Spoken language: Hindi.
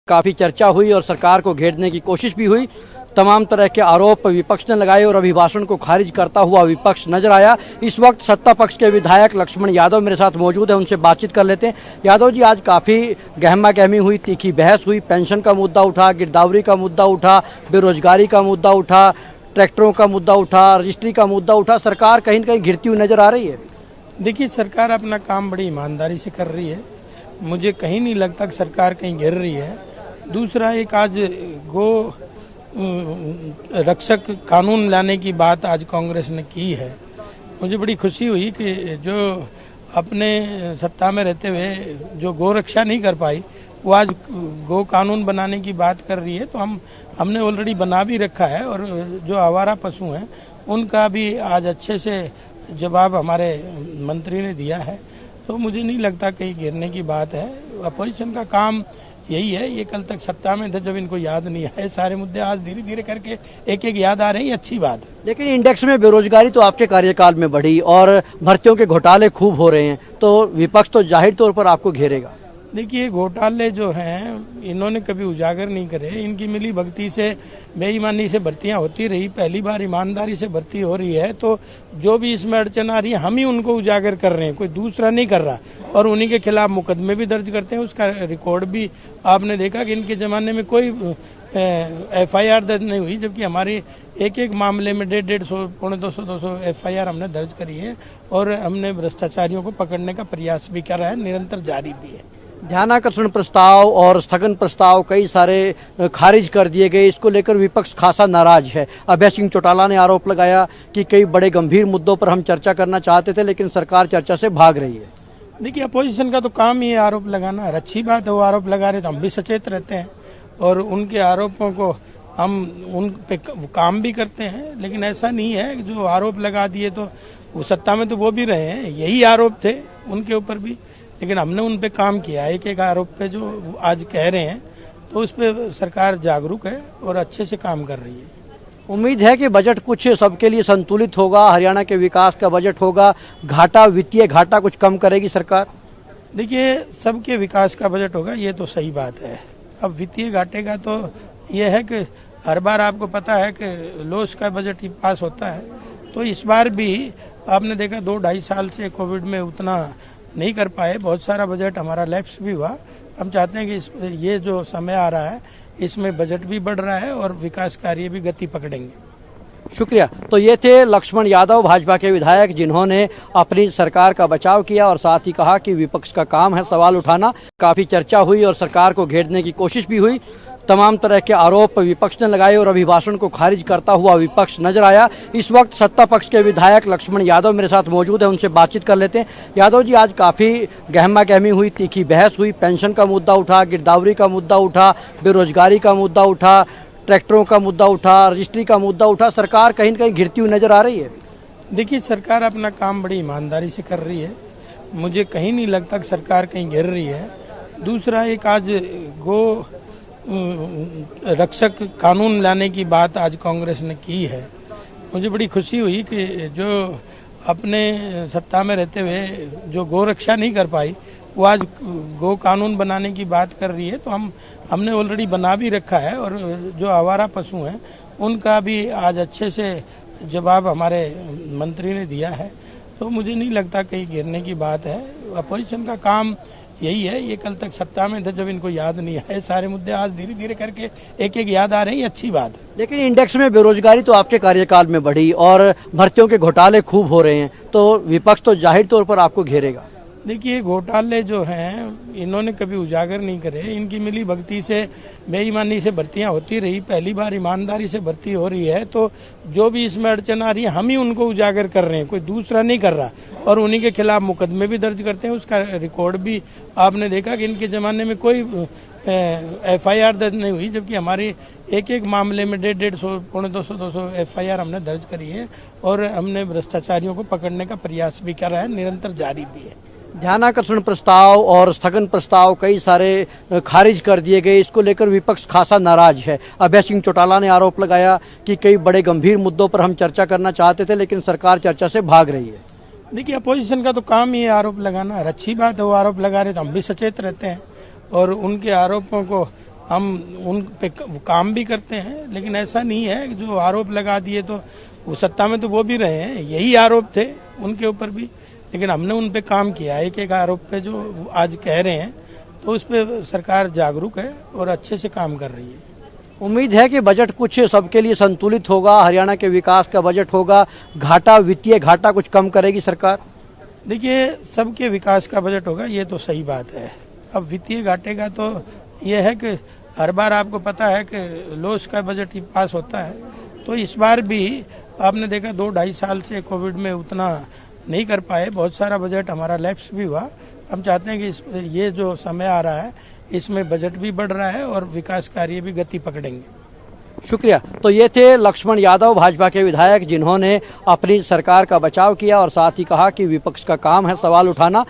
काफी चर्चा हुई और सरकार को घेरने की कोशिश भी हुई। तमाम तरह के आरोप विपक्ष ने लगाए और अभिभाषण को खारिज करता हुआ विपक्ष नजर आया। इस वक्त सत्ता पक्ष के विधायक लक्ष्मण यादव मेरे साथ मौजूद है, उनसे बातचीत कर लेते हैं। यादव जी, आज काफी गहमा गहमी हुई, तीखी बहस हुई, पेंशन का मुद्दा उठा, गिरदावरी का मुद्दा उठा, बेरोजगारी का मुद्दा उठा, ट्रैक्टरों का मुद्दा उठा, रजिस्ट्री का मुद्दा उठा। सरकार कहीं न कहीं घिरती हुई नजर आ रही है। देखिए, सरकार अपना काम बड़ी ईमानदारी से कर रही है। मुझे कहीं नहीं लगता कि सरकार कहीं गिर रही है। दूसरा, एक आज गो रक्षक कानून लाने की बात आज कांग्रेस ने की है। मुझे बड़ी खुशी हुई कि जो अपने सत्ता में रहते हुए जो गो रक्षा नहीं कर पाई, वो आज गो कानून बनाने की बात कर रही है। तो हमने ऑलरेडी बना भी रखा है और जो आवारा पशु हैं उनका भी आज अच्छे से जवाब हमारे मंत्री ने दिया है। तो मुझे नहीं लगता कहीं गिरने की बात है। अपोजिशन का काम यही है। ये कल तक सत्ता में थे जब इनको याद नहीं आए सारे मुद्दे, आज धीरे धीरे करके एक एक याद आ रहे हैं। ये अच्छी बात है। लेकिन इंडेक्स में बेरोजगारी तो आपके कार्यकाल में बढ़ी और भर्तियों के घोटाले खूब हो रहे हैं, तो विपक्ष तो जाहिर तौर पर आपको घेरेगा। देखिए, घोटाले जो हैं इन्होंने कभी उजागर नहीं करे। इनकी मिली भगती से, बेईमानी से भर्तियां होती रही। पहली बार ईमानदारी से भर्ती हो रही है। तो जो भी इसमें अड़चन आ रही है हम ही उनको उजागर कर रहे हैं, कोई दूसरा नहीं कर रहा। और उन्हीं के खिलाफ मुकदमे भी दर्ज करते हैं। उसका रिकॉर्ड भी आपने देखा कि इनके जमाने में कोई FIR दर्ज नहीं हुई, जबकि हमारी एक एक मामले में 150, 200 FIR हमने दर्ज करी है। और हमने भ्रष्टाचारियों को पकड़ने का प्रयास भी कर रहा है, निरंतर जारी भी है। ध्यानाकर्षण प्रस्ताव और स्थगन प्रस्ताव कई सारे खारिज कर दिए गए। इसको लेकर विपक्ष खासा नाराज है। अभय सिंह चौटाला ने आरोप लगाया कि कई बड़े गंभीर मुद्दों पर हम चर्चा करना चाहते थे, लेकिन सरकार चर्चा से भाग रही है। देखिए, अपोजिशन का तो काम ही है आरोप लगाना। अच्छी बात है, वो आरोप लगा रहे तो हम भी सचेत रहते हैं और उनके आरोपों को हम उन पे काम भी करते हैं। लेकिन ऐसा नहीं है कि जो आरोप लगा दिए तो वो सत्ता में तो वो भी रहे हैं, यही आरोप थे उनके ऊपर भी। लेकिन हमने उन पे काम किया। एक एक आरोप पे जो आज कह रहे हैं तो उस पे सरकार जागरूक है और अच्छे से काम कर रही है। उम्मीद है कि बजट कुछ सबके लिए संतुलित होगा, हरियाणा के विकास का बजट होगा, घाटा, वित्तीय घाटा कुछ कम करेगी सरकार। देखिए, सबके विकास का बजट होगा, ये तो सही बात है। अब वित्तीय घाटे का तो ये है कि हर बार आपको पता है कि लॉस का बजट ही पास होता है। तो इस बार भी आपने देखा 2-2.5 साल से कोविड में उतना नहीं कर पाए, बहुत सारा बजट हमारा लैप्स भी हुआ। हम चाहते हैं कि ये जो समय आ रहा है इसमें बजट भी बढ़ रहा है और विकास कार्य भी गति पकड़ेंगे। शुक्रिया। तो ये थे लक्ष्मण यादव, भाजपा के विधायक, जिन्होंने अपनी सरकार का बचाव किया और साथ ही कहा कि विपक्ष का काम है सवाल उठाना। काफी चर्चा हुई और सरकार को घेरने की कोशिश भी हुई। तमाम तरह के आरोप विपक्ष ने लगाए और अभिभाषण को खारिज करता हुआ विपक्ष नजर आया। इस वक्त सत्ता पक्ष के विधायक लक्ष्मण यादव मेरे साथ मौजूद है, उनसे बातचीत कर लेते हैं। यादव जी, आज काफी गहमा गहमी हुई, तीखी बहस हुई, पेंशन का मुद्दा उठा, गिरदावरी का मुद्दा उठा, बेरोजगारी का मुद्दा उठा, ट्रैक्टरों का मुद्दा उठा, रजिस्ट्री का मुद्दा उठा। सरकार कहीं न कहीं घिरती हुई नजर आ रही है। देखिए, सरकार अपना काम बड़ी ईमानदारी से कर रही है। मुझे कहीं नहीं लगता कि सरकार कहीं गिर रही है। दूसरा, एक आज गो रक्षक कानून लाने की बात आज कांग्रेस ने की है। मुझे बड़ी खुशी हुई कि जो अपने सत्ता में रहते हुए जो गो रक्षा नहीं कर पाई, वो आज गो कानून बनाने की बात कर रही है। तो हमने ऑलरेडी बना भी रखा है और जो आवारा पशु हैं उनका भी आज अच्छे से जवाब हमारे मंत्री ने दिया है। तो मुझे नहीं लगता कहीं गिरने की बात है। अपोजिशन का काम यही है। ये कल तक सत्ता में थे जब इनको याद नहीं आए सारे मुद्दे, आज धीरे धीरे करके एक एक याद आ रहे हैं। ये अच्छी बात है। लेकिन इंडेक्स में बेरोजगारी तो आपके कार्यकाल में बढ़ी और भर्तियों के घोटाले खूब हो रहे हैं, तो विपक्ष तो जाहिर तौर पर आपको घेरेगा। देखिए, घोटाले जो हैं इन्होंने कभी उजागर नहीं करे। इनकी मिली भगती से, बेईमानी से भर्तियां होती रही। पहली बार ईमानदारी से भर्ती हो रही है। तो जो भी इसमें अड़चन आ रही है हम ही उनको उजागर कर रहे हैं, कोई दूसरा नहीं कर रहा। और उन्हीं के खिलाफ मुकदमे भी दर्ज करते हैं। उसका रिकॉर्ड भी आपने देखा कि इनके जमाने में कोई FIR दर्ज नहीं हुई, जबकि हमारी एक एक मामले में 150, 200 FIR हमने दर्ज करी है। और हमने भ्रष्टाचारियों को पकड़ने का प्रयास भी कर रहा है, निरंतर जारी भी है। ध्यानाकर्षण प्रस्ताव और स्थगन प्रस्ताव कई सारे खारिज कर दिए गए। इसको लेकर विपक्ष खासा नाराज है। अभय सिंह चौटाला ने आरोप लगाया कि कई बड़े गंभीर मुद्दों पर हम चर्चा करना चाहते थे, लेकिन सरकार चर्चा से भाग रही है। देखिए, अपोजिशन का तो काम ही है आरोप लगाना। अच्छी बात है, वो आरोप लगा रहे तो हम भी सचेत रहते हैं और उनके आरोपों को हम उन पे काम भी करते हैं, लेकिन ऐसा नहीं है कि जो आरोप लगा दिए तो वो सत्ता में तो वो भी रहे हैं, यही आरोप थे उनके ऊपर भी, लेकिन हमने उन पे काम किया। एक एक आरोप पे जो आज कह रहे हैं तो उस पे सरकार जागरूक है और अच्छे से काम कर रही है। उम्मीद है कि बजट कुछ सबके लिए संतुलित होगा, हरियाणा के विकास का बजट होगा, घाटा, वित्तीय घाटा कुछ कम करेगी सरकार। देखिए, सबके विकास का बजट होगा, ये तो सही बात है। अब वित्तीय घाटे का तो ये है कि हर बार आपको पता है कि लॉस का बजट ही पास होता है, तो इस बार भी आपने देखा 2-2.5 साल से कोविड में उतना नहीं कर पाए, बहुत सारा बजट हमारा लैप्स भी हुआ। हम चाहते हैं कि ये जो समय आ रहा है इसमें बजट भी बढ़ रहा है और विकास कार्य भी गति पकड़ेंगे। शुक्रिया। तो ये थे लक्ष्मण यादव, भाजपा के विधायक, जिन्होंने अपनी सरकार का बचाव किया और साथ ही कहा कि विपक्ष का काम है सवाल उठाना।